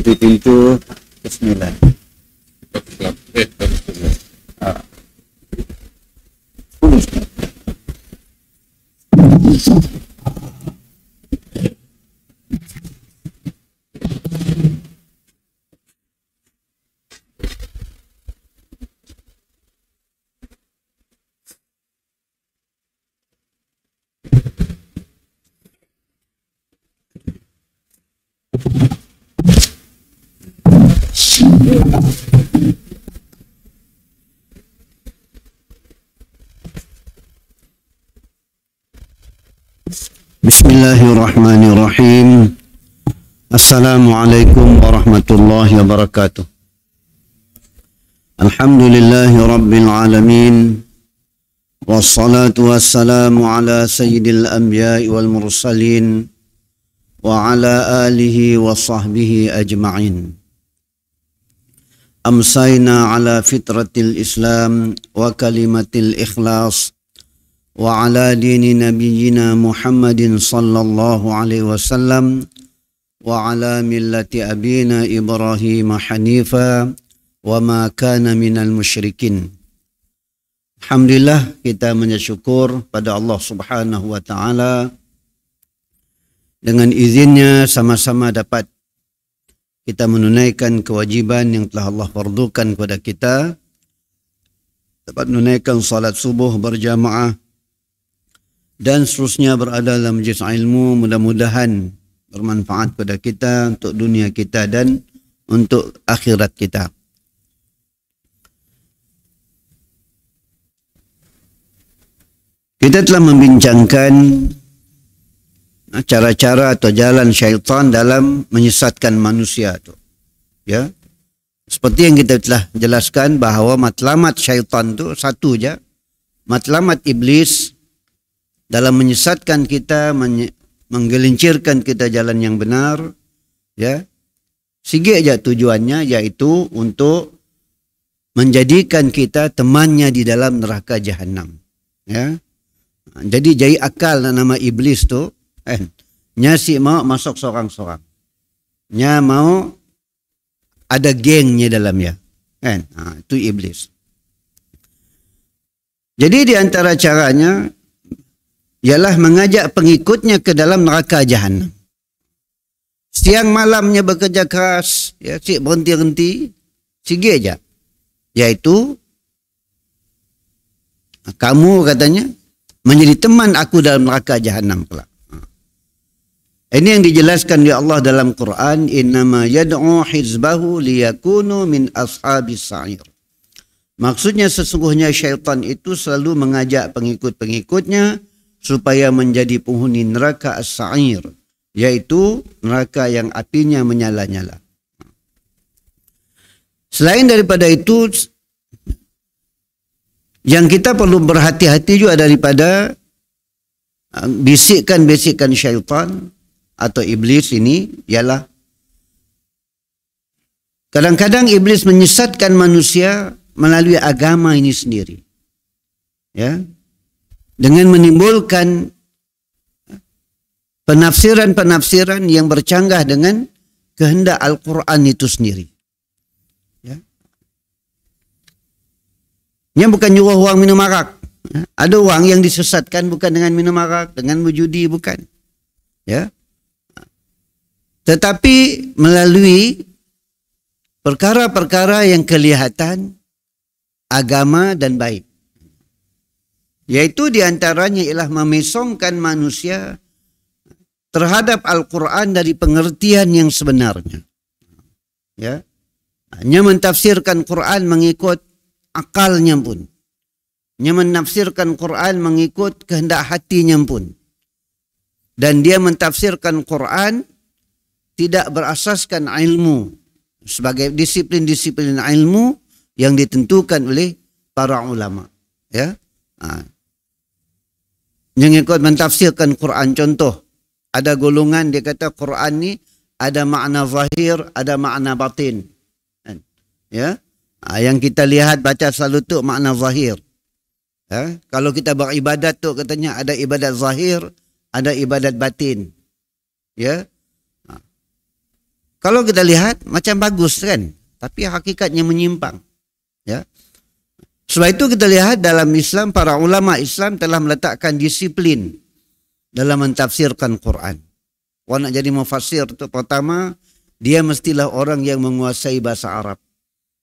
pintu-pintu ke-9. Bismillahirrahmanirrahim. Assalamualaikum warahmatullahi wabarakatuh. Alhamdulillahi rabbil alamin. Wassalatu wassalamu ala sayyidil anbiya'i wal mursalin wa ala alihi wa sahbihi ajma'in. Amsayna ala fitratil Islam wa kalimatil ikhlas wa ala dini nabiyyina Muhammadin sallallahu alaihi wasallam wa ala millati abina Ibrahim hanifa wa ma kana minal musyrikin. Alhamdulillah, kita mensyukur pada Allah Subhanahu wa taala, dengan izinnya sama-sama dapat kita menunaikan kewajiban yang telah Allah fardukan kepada kita, dapat menunaikan salat subuh berjamaah dan seterusnya berada dalam majlis ilmu. Mudah-mudahan bermanfaat kepada kita untuk dunia kita dan untuk akhirat kita. Kita telah membincangkan cara-cara atau jalan syaitan dalam menyesatkan manusia tu. Ya. Seperti yang kita telah jelaskan bahawa matlamat syaitan tu satu je. Matlamat iblis dalam menyesatkan kita, menggelincirkan kita jalan yang benar, ya. Sikit je tujuannya, iaitu untuk menjadikan kita temannya di dalam neraka jahanam. Ya. Jadi jai akal nama iblis tu, nya si mau masuk seorang-seorang. Nya mau ada gengnya dalamnya. Kan? Itu iblis. Jadi di antara caranya ialah mengajak pengikutnya ke dalam neraka jahanam. Siang malamnya bekerja keras, ya, cik berhenti-henti, sikit je. Iaitu, kamu katanya, menjadi teman aku dalam neraka jahanam kelak. Ini yang dijelaskan oleh Allah dalam Quran, innama yad'u hizbahu liyakunu min ashabis sa'ir. Maksudnya sesungguhnya syaitan itu selalu mengajak pengikut-pengikutnya supaya menjadi penghuni neraka as-sa'ir, yaitu neraka yang apinya menyala-nyala. Selain daripada itu, yang kita perlu berhati-hati juga daripada bisikan-bisikan syaitan atau iblis ini ialah kadang-kadang iblis menyesatkan manusia melalui agama ini sendiri. Ya. Dengan menimbulkan penafsiran-penafsiran yang bercanggah dengan kehendak Al-Quran itu sendiri. Ya. Yang bukan nyuruh orang minum arak. Ya. Ada orang yang disesatkan bukan dengan minum arak, dengan berjudi, bukan. Ya. Tetapi melalui perkara-perkara yang kelihatan agama dan baik. Yaitu diantaranya ialah memesongkan manusia terhadap Al-Quran dari pengertian yang sebenarnya. Ya. Hanya mentafsirkan Quran mengikut akalnya pun. Hanya menafsirkan Quran mengikut kehendak hatinya pun. Dan dia mentafsirkan Quran tidak berasaskan ilmu sebagai disiplin-disiplin ilmu yang ditentukan oleh para ulama. Ya. Yang ikut mentafsirkan Quran, contoh, ada golongan dia kata Quran ni ada makna zahir, ada makna batin. Ya. Yang kita lihat baca selalu tu makna zahir. Ya. Kalau kita beribadat tu katanya ada ibadat zahir, ada ibadat batin. Ya. Kalau kita lihat macam bagus kan, tapi hakikatnya menyimpang. Ya. Sebab itu kita lihat dalam Islam, para ulama Islam telah meletakkan disiplin dalam mentafsirkan Quran. Kalau nak jadi mufassir itu pertama, dia mestilah orang yang menguasai bahasa Arab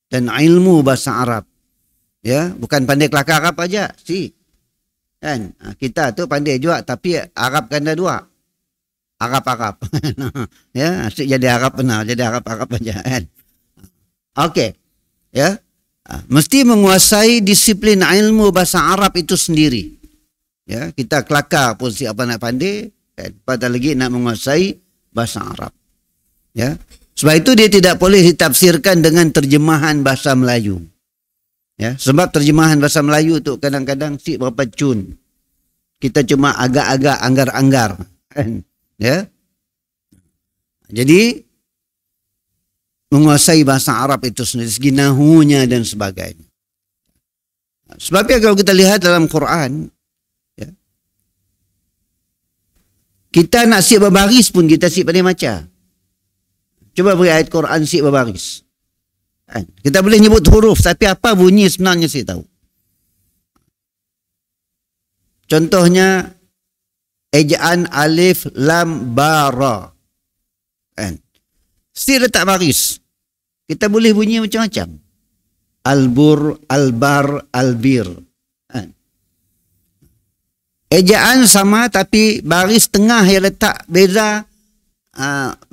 dan ilmu bahasa Arab. Ya, bukan pandai kelakar Arab aja, kan? Kita tu pandai juga, tapi Arab ganda dua. Arab. Ya, asyik jadi Arab benar, jadi Arab aja kan. Okey. Ya. Mesti menguasai disiplin ilmu bahasa Arab itu sendiri. Ya, kita kelakar pun siapa nak pandai, kan? Pada lagi nak menguasai bahasa Arab. Ya. Sebab itu dia tidak boleh ditafsirkan dengan terjemahan bahasa Melayu. Ya, sebab terjemahan bahasa Melayu tu kadang-kadang si berapa cun. Kita cuma agak-agak anggar-anggar, kan? Ya. Jadi menguasai bahasa Arab itu sendiri, segi nahunya dan sebagainya. Sebabnya kalau kita lihat dalam Quran, ya, kita nak siap berbaris pun kita siap pandai macam. Cuba beri ayat Quran siap berbaris. Kita boleh nyebut huruf, tapi apa bunyi sebenarnya saya tahu. Contohnya ejaan alif lam bara. Kan? Mesti letak baris. Kita boleh bunyi macam-macam. Albur, albar, albir. Kan? Ejaan sama tapi baris tengah yang letak beza.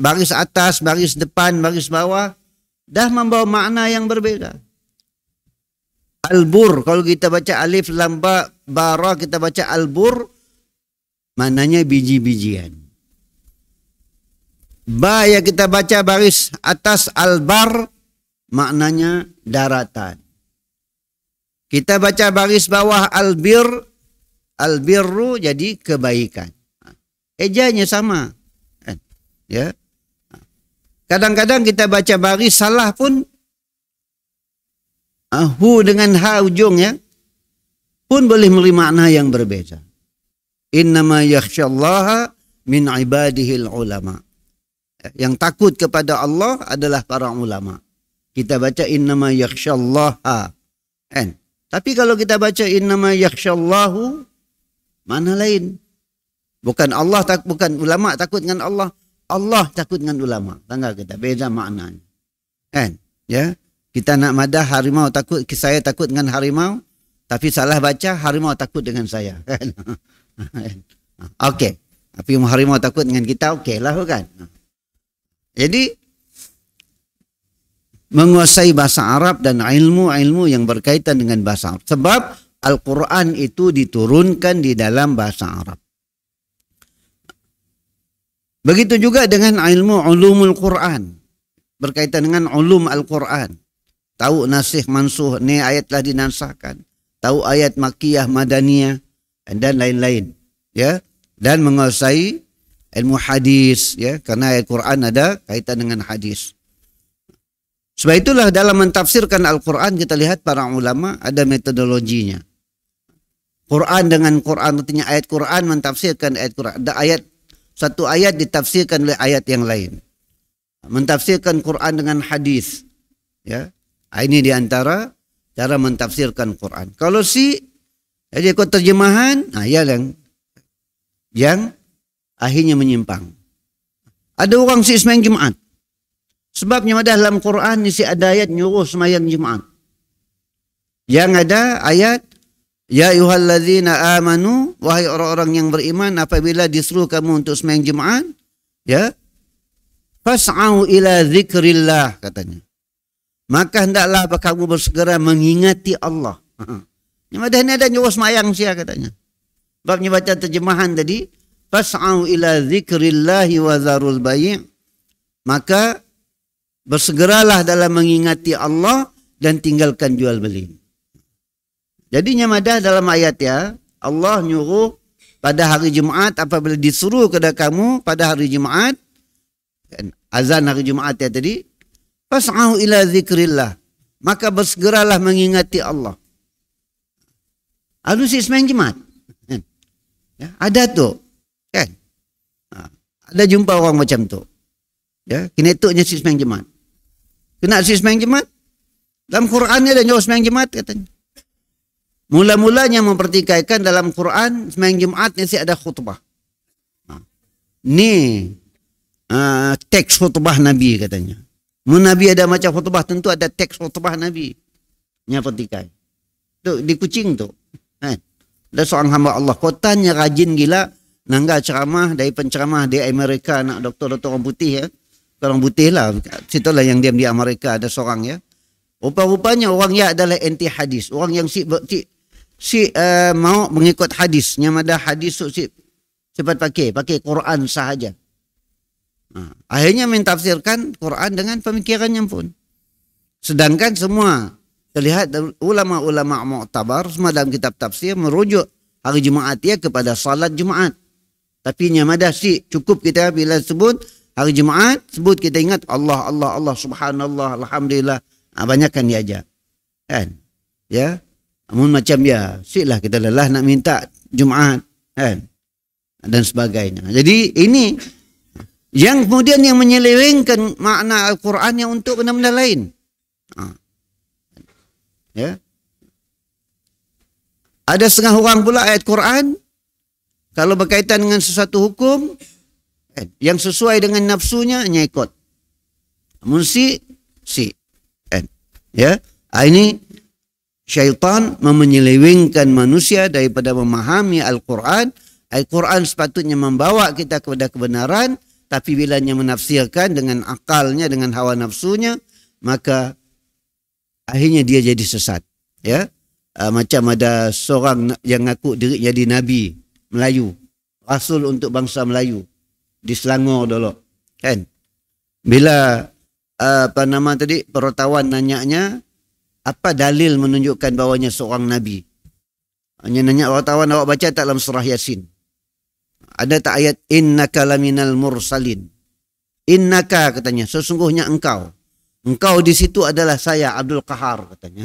Baris atas, baris depan, baris bawah. Dah membawa makna yang berbeza. Albur, kalau kita baca alif lam bara, kita baca albur, maknanya biji-bijian. Ba yang kita baca baris atas albar, maknanya daratan. Kita baca baris bawah albir, albirru jadi kebaikan. Ejanya sama. Ya. Kadang-kadang kita baca baris salah pun, hu dengan ha ujungnya pun boleh memberi makna yang berbeza. Innama yakhsyallaha min ibadihil ulama. Yang takut kepada Allah adalah para ulama. Kita baca innama yakhsyallaha. Kan? Tapi kalau kita baca innama yakhsyallahu, mana lain. Bukan Allah bukan ulama takut dengan Allah. Allah takut dengan ulama. Tanggal kita beza maknanya. Kan? Ya. Kita nak madah harimau takut, saya takut dengan harimau, tapi salah baca harimau takut dengan saya. Kan? Okey. Tapi harimau takut dengan kita, okey lah kan. Jadi menguasai bahasa Arab dan ilmu-ilmu yang berkaitan dengan bahasa Arab. Sebab Al-Quran itu diturunkan di dalam bahasa Arab. Begitu juga dengan ilmu ulumul Quran. Berkaitan dengan ulum Al-Quran. Tahu nasikh mansuh, ni ayat telah dinansahkan. Tahu ayat makiyah, madaniyah dan lain-lain. Ya, dan menguasai ilmu hadis, ya, karena ayat Quran ada kaitan dengan hadis. Sebab itulah dalam mentafsirkan Al-Quran kita lihat para ulama ada metodologinya. Quran dengan Quran, artinya ayat Quran mentafsirkan ayat Quran. Ada ayat, satu ayat ditafsirkan oleh ayat yang lain. Mentafsirkan Quran dengan hadis, ya. Ini diantara cara mentafsirkan Quran. Kalau jadi ikut terjemahan, ya yang akhirnya menyimpang. Ada orang sembahyang Jumaat. Sebabnya dalam Quran isi ada ayat nyuruh sembahyang Jumaat. Yang ada ayat, ya ayyuhallazina amanu, wahai orang-orang yang beriman, apabila disuruh kamu untuk sembahyang Jumaat, ya, fas'au ila zikrillah, katanya. Maka hendaklah kamu bersegera mengingati Allah. Yang ada nyuruh sembahyang sia, katanya. Babnya baca terjemahan tadi, fas'au ila zikrillahi wa dzarul bai', maka bersegeralah dalam mengingati Allah dan tinggalkan jual beli. Jadinya madah dalam ayat, ya, Allah nyuruh pada hari Jumaat, apabila disuruh kepada kamu pada hari Jumaat, azan hari Jumaat ya tadi, fas'au ila zikrillah, maka bersegeralah mengingati Allah. Lalu sembahyang Jumaat. Ya, ada tu, kan? Ada jumpa orang macam tu. Ya, kena etuknya si sembahyang jemaat. Kena si sembahyang jemaat. Dalam Quran ni ada jauh sembahyang jemaat katanya. Mula-mulanya mempertikaikan dalam Quran sembahyang jemaat ni si ada khutbah. Ni teks khutbah Nabi katanya. Nabi ada macam khutbah, tentu ada teks khutbah Nabi. Nya pertikai. Tu di Kuching tu. Kan? Ada seorang hamba Allah kotanya rajin gila nangga ceramah dari penceramah di Amerika, nak doktor-doktor orang putih ya. Orang putih lah. Situlah yang diam di Amerika ada seorang ya. Rupa-rupanya orang ya adalah anti hadis. Orang yang mau mengikut hadis. Yang ada hadis si cepat pakai Quran sahaja. Akhirnya mentafsirkan Quran dengan pemikirannya pun. Sedangkan semua terlihat ulama-ulama mu'tabar semua dalam kitab tafsir merujuk hari Jumaat ya kepada salat Jumaat. Tapi yang ada cukup kita bila sebut hari Jumaat, sebut kita ingat Allah, Allah, Allah, subhanallah, alhamdulillah. Banyakkan dia aja. Kan? Ya. Namun macam ya, siklah kita lelah nak minta Jumaat. Kan? Dan sebagainya. Jadi ini yang kemudian yang menyelewengkan makna Al-Quran yang untuk benda-benda lain. Ya. Ada setengah orang pula ayat Quran kalau berkaitan dengan sesuatu hukum yang sesuai dengan nafsunya hanya ikut. Namun ya, ini syaitan menyelewengkan manusia daripada memahami Al-Quran. Al-Quran sepatutnya membawa kita kepada kebenaran, tapi bilanya menafsirkan dengan akalnya, dengan hawa nafsunya, maka akhirnya dia jadi sesat. Ya, macam ada seorang yang ngaku diri jadi Nabi Melayu, Rasul untuk bangsa Melayu di Selangor dulu, kan? Bila perwartawan nanyanya apa dalil menunjukkan bahawanya seorang Nabi? Hanya nanya wartawan, awak baca tak dalam surah Yasin? Ada tak ayat innaka laminal mursalin? Innaka katanya, sesungguhnya engkau. Engkau di situ adalah saya Abdul Qahar katanya.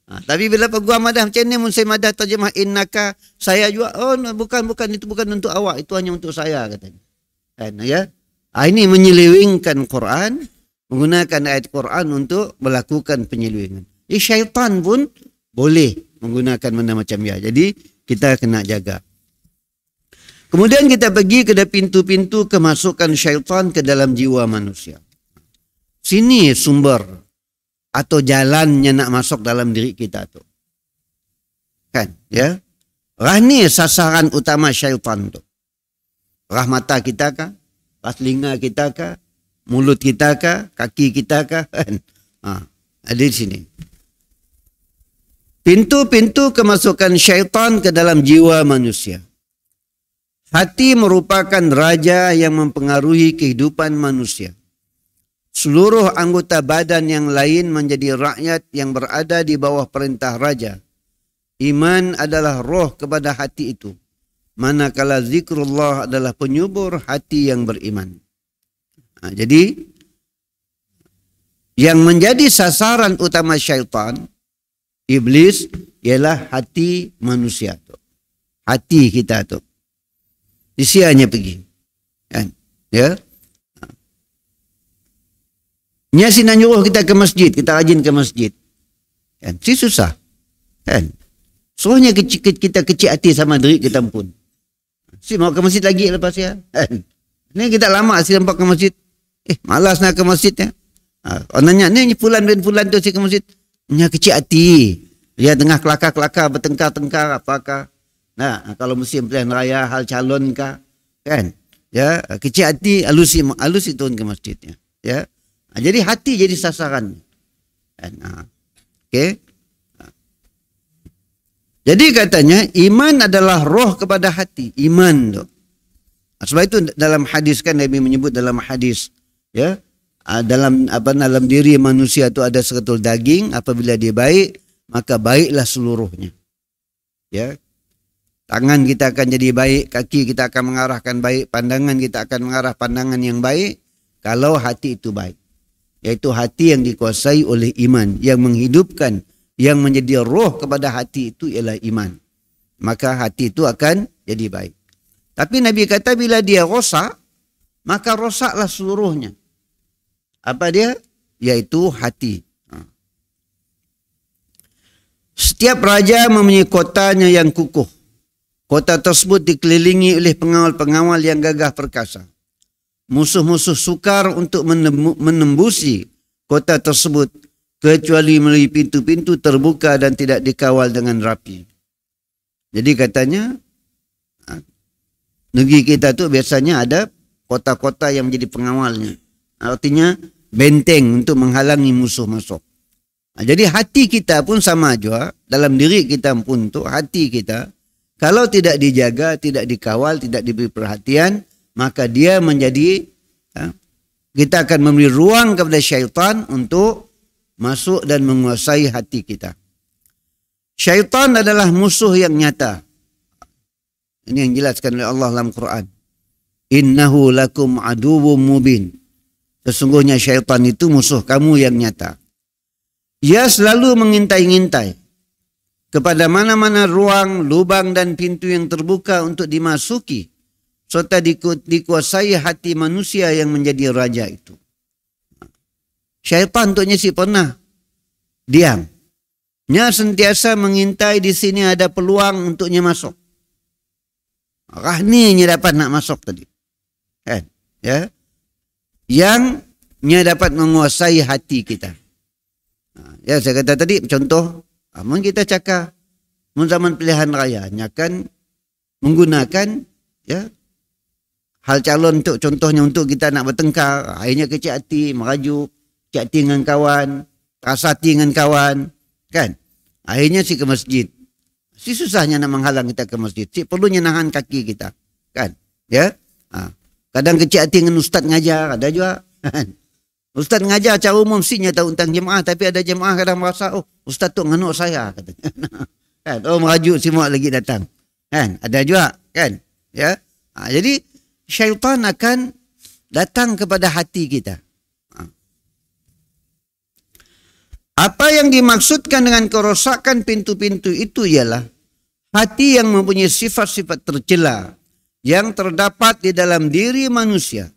Tapi bila peguam madah macam ni, Munsai madah terjemah innaka, saya juga, oh bukan, itu bukan untuk awak, itu hanya untuk saya katanya. Kan, ya? Ini menyelewengkan Quran, menggunakan ayat Quran untuk melakukan penyelewengan. Syaitan pun boleh menggunakan benda macam ya. Jadi kita kena jaga. Kemudian kita pergi ke pintu-pintu kemasukan syaitan ke dalam jiwa manusia. Sini sumber atau jalannya nak masuk dalam diri kita tu. Kan, ya? Ini sasaran utama syaitan tu. Rah mata kita kah? Rah telinga kita kah? Mulut kita kah? Kaki kita kah? Ada di sini. Pintu-pintu kemasukan syaitan ke dalam jiwa manusia. Hati merupakan raja yang mempengaruhi kehidupan manusia. Seluruh anggota badan yang lain menjadi rakyat yang berada di bawah perintah raja. Iman adalah roh kepada hati itu. Manakala zikrullah adalah penyubur hati yang beriman. Jadi, yang menjadi sasaran utama syaitan, iblis, ialah hati manusia tu. Hati kita tu. Disianya pergi. Kan? Ya. Nya si nak nyuruh kita ke masjid, kita rajin ke masjid. Kan? Si susah. Kan? Suruhnya kita kecil hati sama diri kita pun. Si mau ke masjid lagi lepas ya. Kan? Ni kita lama si nampak ke masjid. Malas nak ke masjid ya. Orang nanya, ni fulan bin fulan tu si ke masjid. Nya kecil hati. Dia tengah kelakar-kelakar, bertengkar-tengkar apakah. Nah, kalau musim pilihan raya, hal calon kah, kan? Ya, kecil hati, halus itu ke masjidnya. Ya, jadi hati jadi sasaran. Kan? Okey. Jadi katanya iman adalah roh kepada hati, iman tu. Sebab itu dalam hadis kan Nabi menyebut dalam hadis, ya, dalam diri manusia itu ada seketul daging, apabila dia baik, maka baiklah seluruhnya. Ya. Tangan kita akan jadi baik, kaki kita akan mengarahkan baik, pandangan kita akan mengarah pandangan yang baik kalau hati itu baik. Yaitu hati yang dikuasai oleh iman, yang menghidupkan, yang menjadi roh kepada hati itu ialah iman. Maka hati itu akan jadi baik. Tapi Nabi kata bila dia rosak, maka rosaklah seluruhnya. Apa dia? Yaitu hati. Setiap raja mempunyai kotanya yang kukuh. Kota tersebut dikelilingi oleh pengawal-pengawal yang gagah perkasa. Musuh-musuh sukar untuk menembusi kota tersebut kecuali melalui pintu-pintu terbuka dan tidak dikawal dengan rapi. Jadi katanya negeri kita tu biasanya ada kota-kota yang menjadi pengawalnya. Artinya benteng untuk menghalangi musuh masuk. Jadi hati kita pun sama juga. Dalam diri kita pun tu hati kita kalau tidak dijaga, tidak dikawal, tidak diberi perhatian, maka dia menjadi, kita akan memberi ruang kepada syaitan untuk masuk dan menguasai hati kita. Syaitan adalah musuh yang nyata. Ini yang dijelaskan oleh Allah dalam Quran. Innahu lakum aduwwum mubin. Sesungguhnya syaitan itu musuh kamu yang nyata. Ia selalu mengintai-ngintai kepada mana-mana ruang, lubang dan pintu yang terbuka untuk dimasuki serta dikuasai hati manusia yang menjadi raja itu. Syaitan untuknya si pernah diam. Nya sentiasa mengintai di sini ada peluang untuknya masuk. Rahninya dapat nak masuk tadi. Kan? Ya. Yang nya dapat menguasai hati kita. Ya, saya kata tadi contoh, mun kita cakap mun zaman pilihan raya nya kan menggunakan ya hal calon untuk contohnya untuk kita nak bertengkar, akhirnya kecil hati, merajuk, kecil hati dengan kawan, rasa hati dengan kawan, kan? Akhirnya si ke masjid. Si susahnya nak menghalang kita ke masjid. Si perlunya nahan kaki kita, kan? Ya. Kadang kecil hati dengan ustaz ngajar, ada juga. Ustaz ngajar cara umum mestinya tahu tentang jemaah, tapi ada jemaah kadang merasa, oh ustaz tu nganuk saya katanya. Kan? Oh merajuk semua lagi datang. Kan? Ada juga, kan? Ya. Jadi syaitan akan datang kepada hati kita. Apa yang dimaksudkan dengan kerosakan pintu-pintu itu ialah hati yang mempunyai sifat-sifat tercela yang terdapat di dalam diri manusia.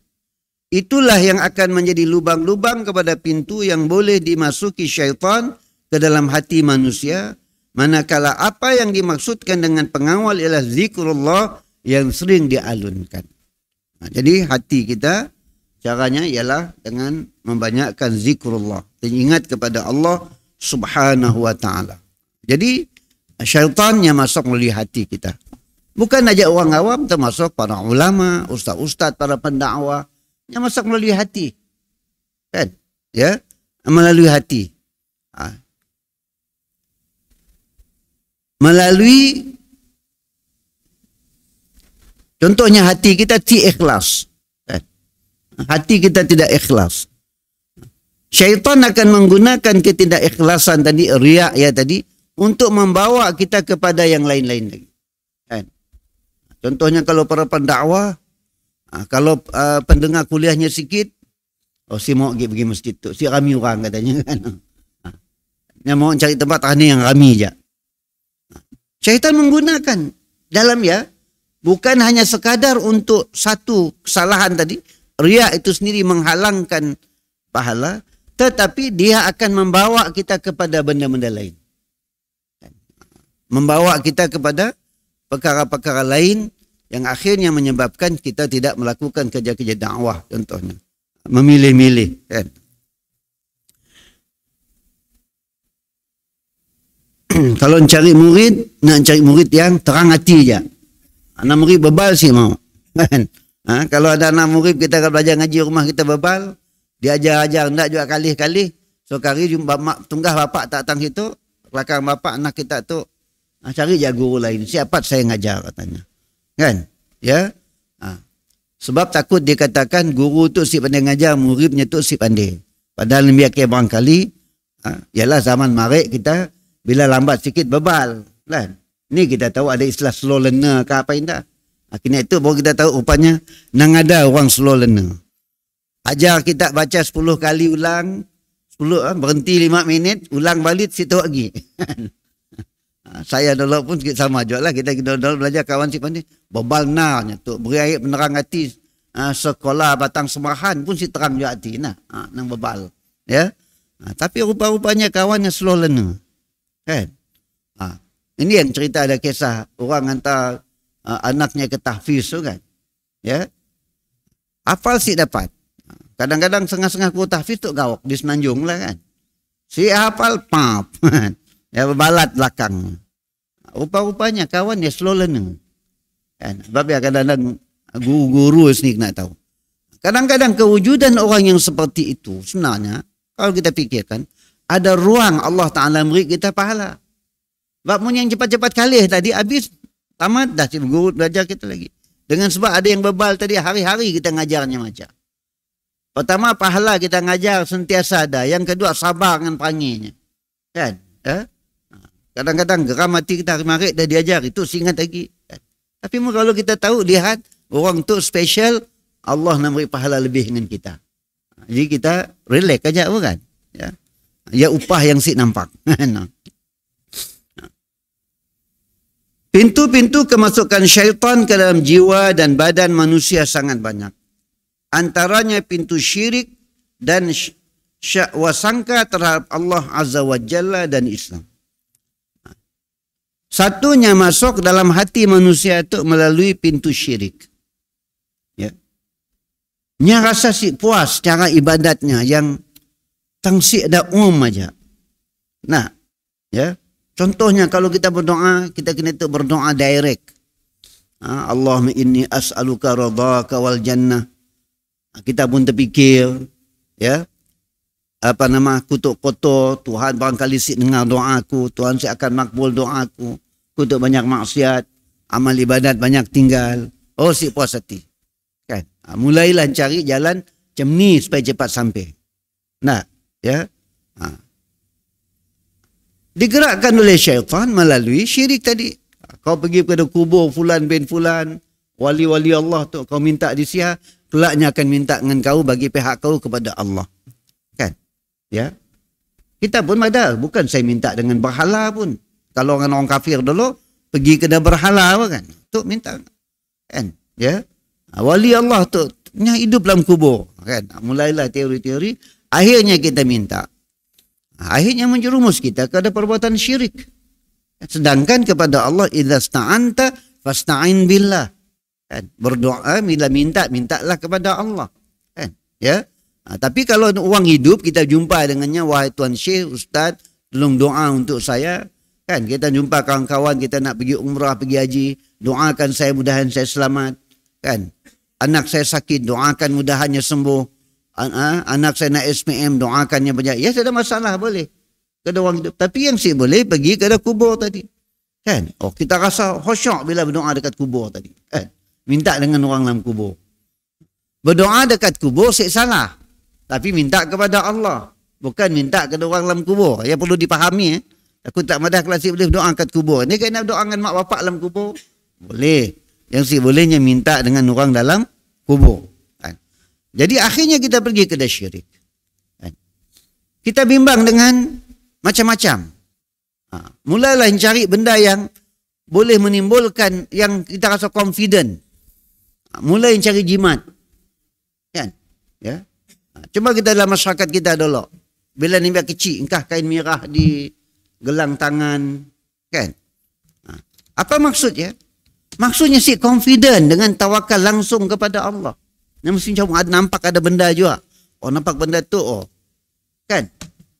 Itulah yang akan menjadi lubang-lubang kepada pintu yang boleh dimasuki syaitan ke dalam hati manusia. Manakala apa yang dimaksudkan dengan pengawal ialah zikrullah yang sering dialunkan. Jadi hati kita caranya ialah dengan membanyakkan zikrullah. Dan ingat kepada Allah subhanahu wa ta'ala. Jadi syaitan yang masuk melalui hati kita. Bukan saja orang awam, termasuk para ulama, ustaz-ustaz, para pendakwah. Yang masuk melalui hati. Kan? Ya? Melalui hati. Melalui contohnya hati kita tidak ikhlas. Kan? Hati kita tidak ikhlas. Syaitan akan menggunakan ketidakikhlasan tadi, riak ya tadi, untuk membawa kita kepada yang lain-lain lagi. Kan? Contohnya kalau para pendakwah, kalau pendengar kuliahnya sikit, oh si mau pergi masjid tu, si rami orang katanya kan. Yang mau cari tempat ni yang rami je. Syaitan menggunakan dalam ya, bukan hanya sekadar untuk satu kesalahan tadi, riak itu sendiri menghalangkan pahala, tetapi dia akan membawa kita kepada benda-benda lain. Membawa kita kepada perkara-perkara lain yang akhirnya menyebabkan kita tidak melakukan kerja-kerja dakwah contohnya. Memilih-milih. Kan? Kalau cari murid, nak cari murid yang terang hati je. Anak murid bebal sih mau. Kan? Kalau ada anak murid kita akan belajar ngaji rumah kita bebal, dia ajar-ajar, tak juga kali-kali. So kali tunggah bapak tak datang situ, belakang bapak anak kita tu, cari je guru lain. Siapa saya ngajar katanya. Kan? Ya. Sebab takut dikatakan guru tu si pandai ngajar, muridnya tu si pandai. Padahal biar barangkali ialah zaman marik kita bila lambat sikit bebal, kan? Ni kita tahu ada istilah slow learner ke apa indah. Akhirnya itu baru kita tahu rupanya nang ada orang slow learner. Ajar kita baca 10 kali ulang, 10 berhenti 5 minit, ulang balik situ lagi. Saya dulu pun sama juga lah. Kita dulu belajar kawan si pandai. Bebal narnya tu. Beri air penerang hati. sekolah batang semahan pun si terang juga hati nah. Nang bebal. Ya. Tapi rupa-rupanya kawan yang slow learner. Kan? Ini yang cerita ada kisah orang hantar anaknya ke tahfiz tu kan. Ya. Hafal si dapat. Kadang-kadang setengah-setengah ku tahfiz tu gawak di Semenanjung lah kan. Si hafal pap. Ya berbalat belakang. Rupa-rupanya kawan dia slow learner. Kan? Sebab ya kadang-kadang guru-guru sendiri nak tahu. Kadang-kadang kewujudan orang yang seperti itu sebenarnya kalau kita fikirkan ada ruang Allah Ta'ala beri kita pahala. Sebab yang cepat-cepat kalih tadi habis tamat dah cikgu guru belajar kita lagi. Dengan sebab ada yang bebal tadi hari-hari kita ngajarnya macam. Pertama pahala kita ngajar sentiasa ada. Yang kedua sabar dengan peranginya. Kan? Kadang-kadang geram hati kita hari-hari dah diajar itu ingat lagi. Kan? Tapi kalau kita tahu lihat orang tu special Allah nak beri pahala lebih dengan kita. Jadi kita relax aja kan? Ya. Ya upah yang si nampak. Pintu-pintu kemasukan syaitan ke dalam jiwa dan badan manusia sangat banyak. Antaranya pintu syirik dan wasangka terhadap Allah Azza wa Jalla dan Islam. Satunya masuk dalam hati manusia itu melalui pintu syirik. Ya. Nya rasa si puas cara ibadatnya yang tangsik ada aja. Nah, ya. Contohnya kalau kita berdoa, kita kena berdoa direct. Allahumma inni as'aluka ridhaka wal jannah. Kita pun terfikir, ya. Kutuk kotor, Tuhan barangkali si dengar doaku, Tuhan si akan makbul doaku. Kutuk banyak maksiat, amal ibadat banyak tinggal. Oh si puas hati. Kan? Mulailah cari jalan macam ni supaya cepat sampai. Nah, ya. Digerakkan oleh syaitan melalui syirik tadi. Kau pergi kepada kubur fulan bin fulan, wali-wali Allah tu kau minta disia, kelaknya akan minta dengan kau bagi pihak kau kepada Allah. Kan? Ya. Kita pun ada, bukan saya minta dengan berhala pun. Kalau orang kafir dulu pergi ke berhala kan. Tu minta. Kan? Ya. Wali Allah tu nya hidup dalam kubur, kan. Mulailah teori-teori, akhirnya kita minta. Akhirnya menjerumus kita kepada perbuatan syirik. Sedangkan kepada Allah idza sta'anta fasta'in billah. Kan? Berdoa bila mintalah kepada Allah. Kan? Ya. Tapi kalau orang hidup kita jumpa dengannya, wahai tuan syekh, ustaz, tolong doa untuk saya. Kan? Kita jumpa kawan-kawan kita nak pergi umrah, pergi haji, doakan saya mudahan saya selamat. Kan? Anak saya sakit, doakan mudahannya sembuh. Anak saya nak SPM, doakannya banyak. Ya, ada masalah, boleh. Kada orang hidup. Tapi yang si boleh pergi ke kubur tadi. Kan? Oh, kita rasa khusyuk bila berdoa dekat kubur tadi. Kan? Minta dengan orang dalam kubur. Berdoa dekat kubur si salah. Tapi minta kepada Allah. Bukan minta kepada orang dalam kubur. Ya perlu dipahami. Aku tak madah kelas si boleh berdoa dekat kubur. Ini kena berdoa dengan mak bapak dalam kubur. Boleh. Yang si bolehnya minta dengan orang dalam kubur. Jadi akhirnya kita pergi ke syirik. Kita bimbang dengan macam-macam. Mulailah cari benda yang boleh menimbulkan yang kita rasa confident. Mulai cari jimat. Kan? Ya. Cuba kita dalam masyarakat kita dulu. Bila ni kecil, engkah kain merah di gelang tangan. Kan? Apa maksudnya? Maksudnya si confident dengan tawakal langsung kepada Allah. Mesti macam nampak ada benda juga. Oh nampak benda tu oh. Kan?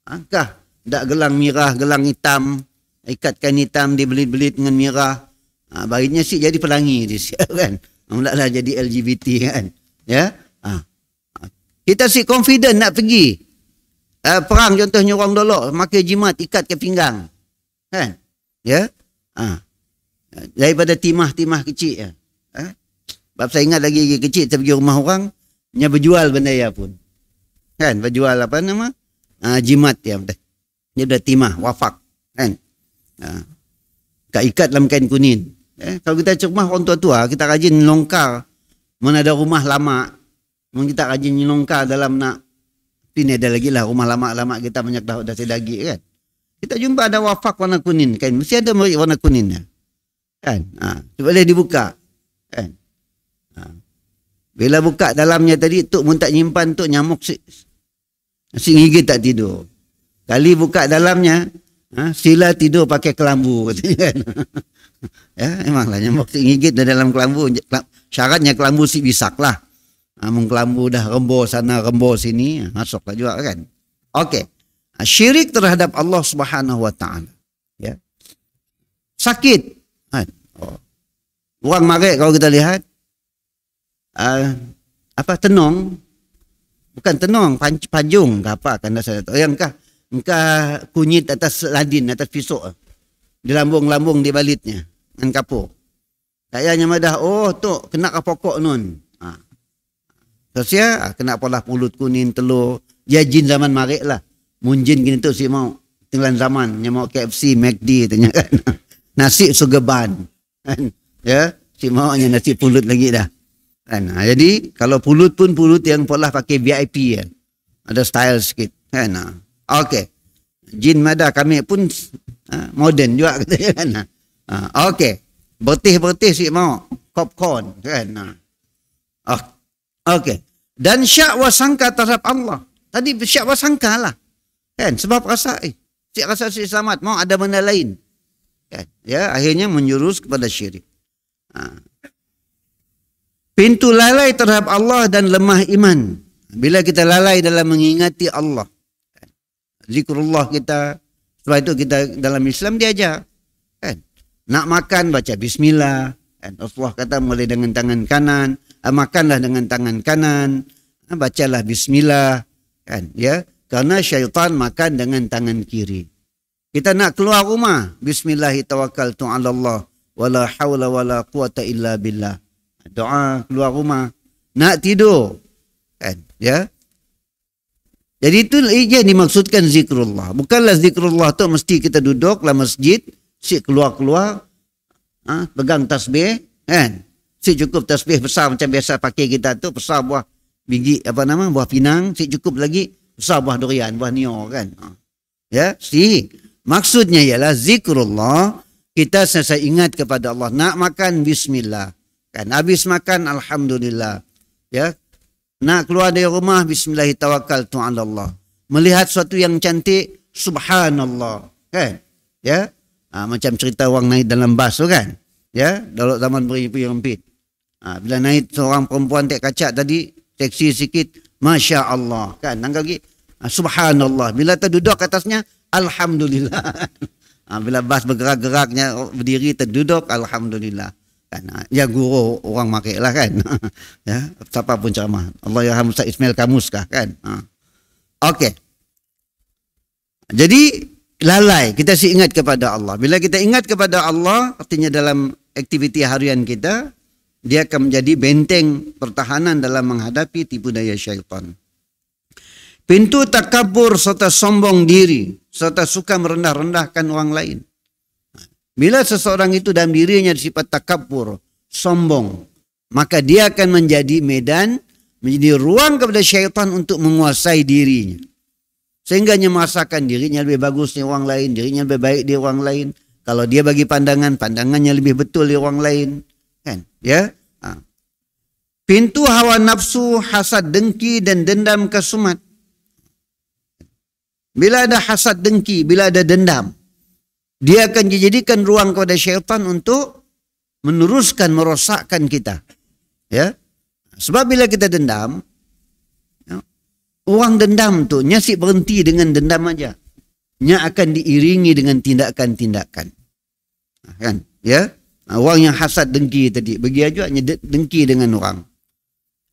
Angkah tak gelang merah, gelang hitam, ikat kain hitam dibelit-belit dengan merah. Baginya si jadi pelangi dia kan. Mulaklah jadi LGBT kan. Ya. Kita si confident nak pergi. Perang contohnya orang dulu pakai jimat ikat ke pinggang. Kan? Ya. Daripada timah-timah kecil ya. Sebab saya ingat lagi kecil kita pergi rumah orang, nya berjual benda ya pun. Kan, berjual apa nama? Jimat ya. Dia dah timah, wafak. Kan? Ikat dalam kain kuning. Kalau kita cek rumah orang tua-tua, kita rajin longkar. Mana ada rumah lama, kita rajin longkar dalam nak, ini ada lagi lah rumah lama-lama kita banyak dah sedagi kan. Kita jumpa ada wafak warna kuning kan, mesti ada warna kuningnya. Kan? Boleh dibuka. Kan? Bila buka dalamnya tadi, Tok pun tak nyimpan, Tok nyamuk si gigit tak tidur. Kali buka dalamnya, sila tidur pakai kelambu. Kan? Ya, memanglah nyamuk si gigit dalam kelambu. Syaratnya kelambu si bisak lah. Kelambu dah rembur sana, rembur sini, masuklah juga kan. Okey. Syirik terhadap Allah Subhanahu Wa Taala. Ya. Sakit. Orang marik kalau kita lihat, tenung, bukan tenung, panjung ke apa kan saya tahu. Yang engkau kunyit atas ladin, atas pisau, di lambung-lambung di balitnya dengan kapur. Kayaknya madah, tu kena ke pokok nun. Terus ya, kena pola pulut kuning telur. Dia jin zaman marik lah. Munjin gini tu si mau tinggalan zaman, yang mau KFC, McD tanya kan. Nasi sugeban. Kan? Ya, si maunya nasi pulut lagi dah. Kan? Jadi kalau pulut pun pulut yang pola pakai VIP ya. Ada style sikit. Kan? Okey. Jin mada kami pun modern juga kan. Okey. Bertih-bertih si mau popcorn kan. Okey. Dan syak wa sangka terhadap Allah. Tadi syak wa sangka lah. Kan? Sebab rasa si selamat mau ada benda lain. Kan? Ya, akhirnya menjurus kepada syirik. Pintu lalai terhadap Allah dan lemah iman. Bila kita lalai dalam mengingati Allah. Zikrullah kita. Sebab itu kita dalam Islam diajar. Kan? Nak makan baca bismillah. Kan? Rasulullah kata mulai dengan tangan kanan. Makanlah dengan tangan kanan. Bacalah bismillah. Kan? Ya. Karena syaitan makan dengan tangan kiri. Kita nak keluar rumah. Bismillahirrahmanirrahim. Allah. Wala hawla wala quwata illa billah. Doa keluar rumah. Nak tidur. Kan? Ya. Jadi itu yang dimaksudkan zikrullah. Bukanlah zikrullah tu mesti kita duduk dalam masjid. Si keluar-keluar. Pegang tasbih. Kan? Si cukup tasbih besar macam biasa pakai kita tu. Besar buah biji, buah pinang. Si cukup lagi. Besar buah durian, buah nio kan. Ya, maksudnya ialah zikrullah, kita sentiasa ingat kepada Allah. Nak makan bismillah. Kan habis makan alhamdulillah. Ya. Nak keluar dari rumah bismillahirrahmanirrahim. Melihat sesuatu yang cantik subhanallah. Kan? Ya. Macam cerita orang naik dalam bas tu kan. Ya, dalam zaman beri-rempit. Bila naik seorang perempuan tek kaca tadi, seksi sikit, Masya Allah. Kan? Nangkap lagi. Subhanallah. Bila terduduk atasnya, alhamdulillah. Bila bas bergerak-geraknya, berdiri terduduk, alhamdulillah. Kan? Ya guru orang makai lah kan. Ya, siapa pun ceramah. Allah yarham Ustaz Ismail Kamus kah kan. Okey. Jadi, lalai. Kita si ingat kepada Allah. Bila kita ingat kepada Allah, artinya dalam aktiviti harian kita, dia akan menjadi benteng pertahanan dalam menghadapi tipu daya syaitan. Pintu takabur serta sombong diri, serta suka merendah-rendahkan orang lain. Bila seseorang itu dalam dirinya sifat takabur, sombong, maka dia akan menjadi medan, menjadi ruang kepada syaitan untuk menguasai dirinya. Sehingga dia merasakan dirinya lebih bagus dari orang lain, dirinya lebih baik dari orang lain. Kalau dia bagi pandangan, pandangannya lebih betul dari orang lain. Kan? Ya. Pintu hawa nafsu, hasad, dengki dan dendam kesumat. Bila ada hasad, dengki, bila ada dendam, dia akan dijadikan ruang kepada syaitan untuk meneruskan, merosakkan kita. Ya. Sebab bila kita dendam, orang dendam tu nyasik berhenti dengan dendam aja. Nya akan diiringi dengan tindakan-tindakan. Kan? Ya. Orang yang hasad dengki tadi, bagi aja dengki dengan orang.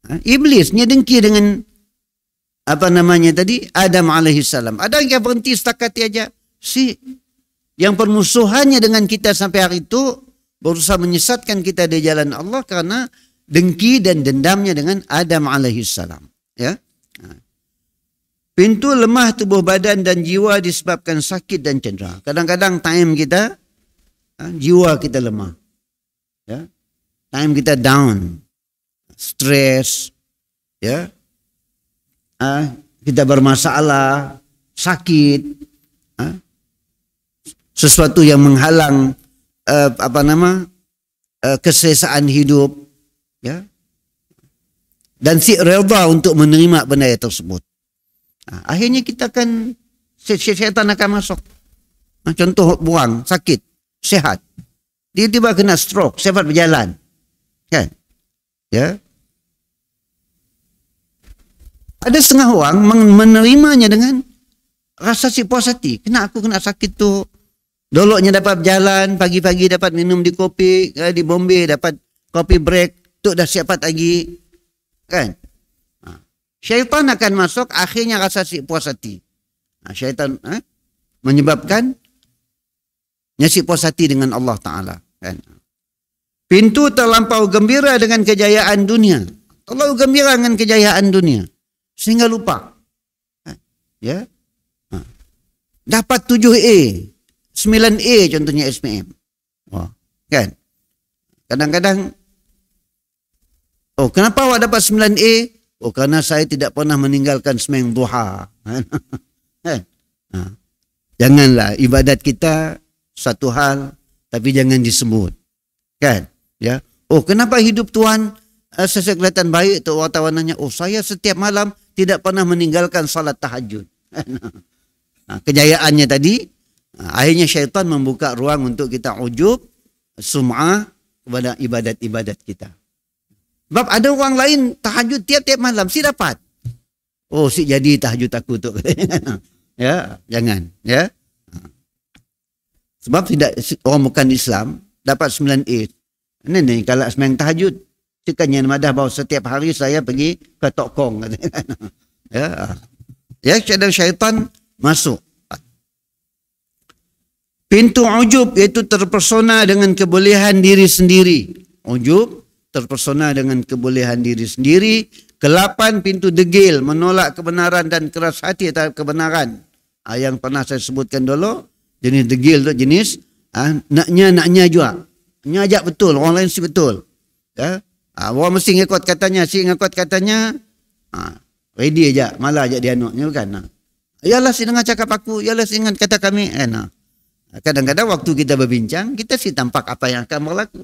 Iblisnya dengki dengan Adam alaihissalam. Ada yang berhenti setakat aja. Yang permusuhannya dengan kita sampai hari itu berusaha menyesatkan kita dari jalan Allah karena dengki dan dendamnya dengan Adam alaihissalam. Ya. Pintu lemah tubuh badan dan jiwa disebabkan sakit dan cedera. Kadang-kadang time kita, jiwa kita lemah. Ya. Time kita down. Stres, ya, kita bermasalah, sakit, sesuatu yang menghalang keselesaan hidup, ya, dan si redha untuk menerima benda tersebut. Akhirnya kita akan syaitan akan masuk. Contoh buang, sakit, sihat. Tiba-tiba kena stroke, sifat berjalan. Kan? Ya. Ada setengah orang menerimanya dengan rasa si puas hati. Aku kena sakit tu. Doloknya dapat berjalan, pagi-pagi dapat minum di kopi, di Bombay dapat kopi break, tu dah siap lagi. Kan? Syaitan akan masuk, akhirnya rasa si puas hati. Syaitan menyebabkan si puas hati dengan Allah Ta'ala. Kan? Pintu terlampau gembira dengan kejayaan dunia. Terlalu gembira dengan kejayaan dunia. Sehingga lupa. Ya. Dapat 7A, 9A contohnya SPM. Kan? Kadang-kadang, kenapa awak dapat 9A? Karena saya tidak pernah meninggalkan sembahyang duha. Janganlah ibadat kita satu hal, tapi jangan disebut. Kan? Ya. Kenapa hidup Tuhan saya kelihatan baik tu wartawan nanya. Saya setiap malam tidak pernah meninggalkan salat tahajud. Kejayaannya tadi, akhirnya syaitan membuka ruang untuk kita ujub, sum'ah kepada ibadat-ibadat kita. Sebab ada orang lain tahajud tiap-tiap malam, si dapat. Si jadi tahajud aku tu. Ya, jangan. Ya. Sebab tidak orang bukan Islam dapat 9A. Ini kalau sembahyang tahajud, cekannya madah bahawa setiap hari saya pergi ke Tokong. Ya. Ya, syaitan masuk. Pintu ujub iaitu terpesona dengan kebolehan diri sendiri. Ujub terpesona dengan kebolehan diri sendiri. Ke-8 pintu degil, menolak kebenaran dan keras hati terhadap kebenaran. Yang pernah saya sebutkan dulu, jenis degil tu jenis naknya juga. Nyajak betul, orang lain si betul. Ya. Orang mesti ngikut katanya, si ngikut katanya, ready aja, malah aja dia anaknya bukan. Yalah si dengar cakap aku, yalah si ingat kata kami. Kadang-kadang waktu kita berbincang, kita si tampak apa yang akan berlaku.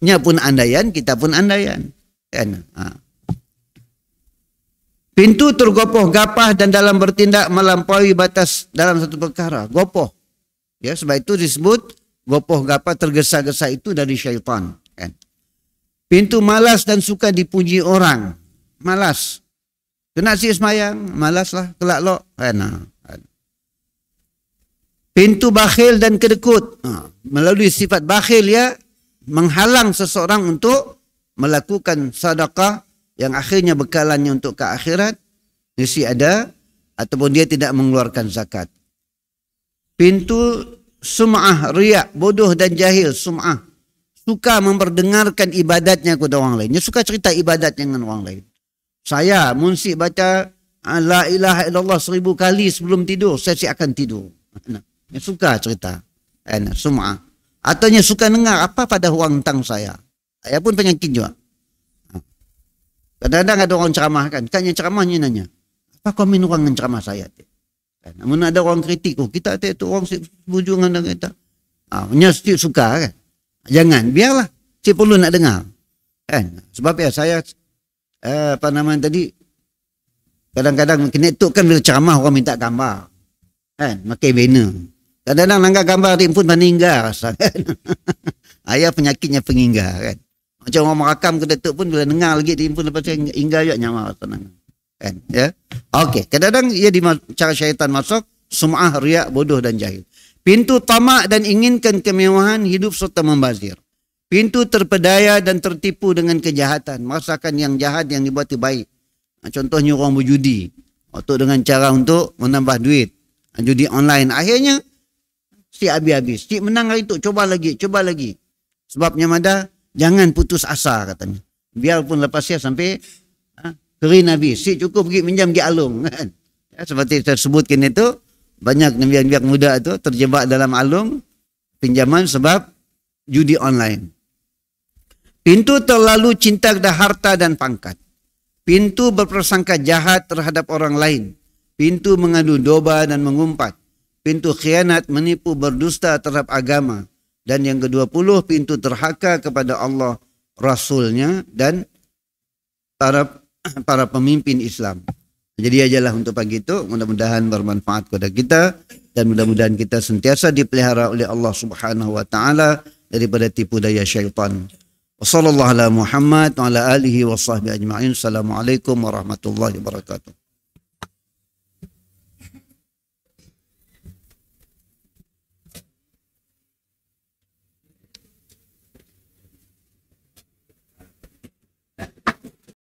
Nya pun andaian, kita pun andaian. Kan? Pintu tergopoh gapah dan dalam bertindak melampaui batas dalam satu perkara. Gopoh. Ya, sebab itu disebut gopoh gapah, tergesa-gesa itu dari syaitan. Kan? Pintu malas dan suka dipuji orang. Malas. Kena si semayang, malaslah, kelak lok. Pintu bakhil dan kedekut. Melalui sifat bakhil ya, menghalang seseorang untuk melakukan sedekah yang akhirnya bekalannya untuk ke akhirat, mesti ada, ataupun dia tidak mengeluarkan zakat. Pintu sum'ah, riak, bodoh dan jahil, sum'ah. Suka memperdengarkan ibadatnya kepada orang lain. Dia suka cerita ibadatnya dengan orang lain. Saya, Munsi baca La ilaha illallah 1000 kali sebelum tidur, saya akan tidur. Dia suka cerita. Sum'ah. Atau dia suka dengar apa pada orang tentang saya. Saya pun penyakit juga. Kadang-kadang ada orang ceramah kan. Kan yang ceramahnya nanya, apa komen orang yang ceramah saya? Kan? Namun ada orang kritik, kita tu orang setuju dengan kita. Dia suka kan. Jangan, biarlah. Si perlu nak dengar. Kan? Sebab ya saya, apa namanya tadi, kadang-kadang kenetuk kan bila ceramah orang minta gambar. Kan? Makai banner. Kadang-kadang langgar gambar dia pun meninggal rasa kan. Ayah penyakitnya penginggar kan. Macam orang merakam kenetuk pun bila dengar lagi dia pun lepas inggar juga nyawa tenang. Kan? Ya. Okey, kadang-kadang ia di cara syaitan masuk, sum'ah, riak, bodoh dan jahil. Pintu tamak dan inginkan kemewahan hidup serta membazir. Pintu terpedaya dan tertipu dengan kejahatan, merasakan yang jahat yang dibuat baik. Contohnya orang berjudi, atau dengan cara untuk menambah duit, judi online. Akhirnya si habis-habis, si menang hari itu, coba lagi. Sebabnya madah, jangan putus asa katanya. Biarpun lepas dia sampai kering habis, si cukup pergi minjam di alung kan. Ya, seperti saya sebutkan itu, banyak nabiyan muda itu terjebak dalam alung pinjaman sebab judi online. Pintu terlalu cinta kepada harta dan pangkat. Pintu berprasangka jahat terhadap orang lain. Pintu mengadu domba dan mengumpat. Pintu khianat, menipu, berdusta terhadap agama. Dan yang ke-20, pintu terhaka kepada Allah, Rasulnya dan terhadap para pemimpin Islam. Jadi ajalah untuk pagi itu, mudah-mudahan bermanfaat kepada kita dan mudah-mudahan kita sentiasa dipelihara oleh Allah Subhanahu wa taala daripada tipu daya syaitan. Wassallallahu ala Muhammad wa ala alihi wa sahbihi ajma'in. Assalamualaikum warahmatullahi wabarakatuh.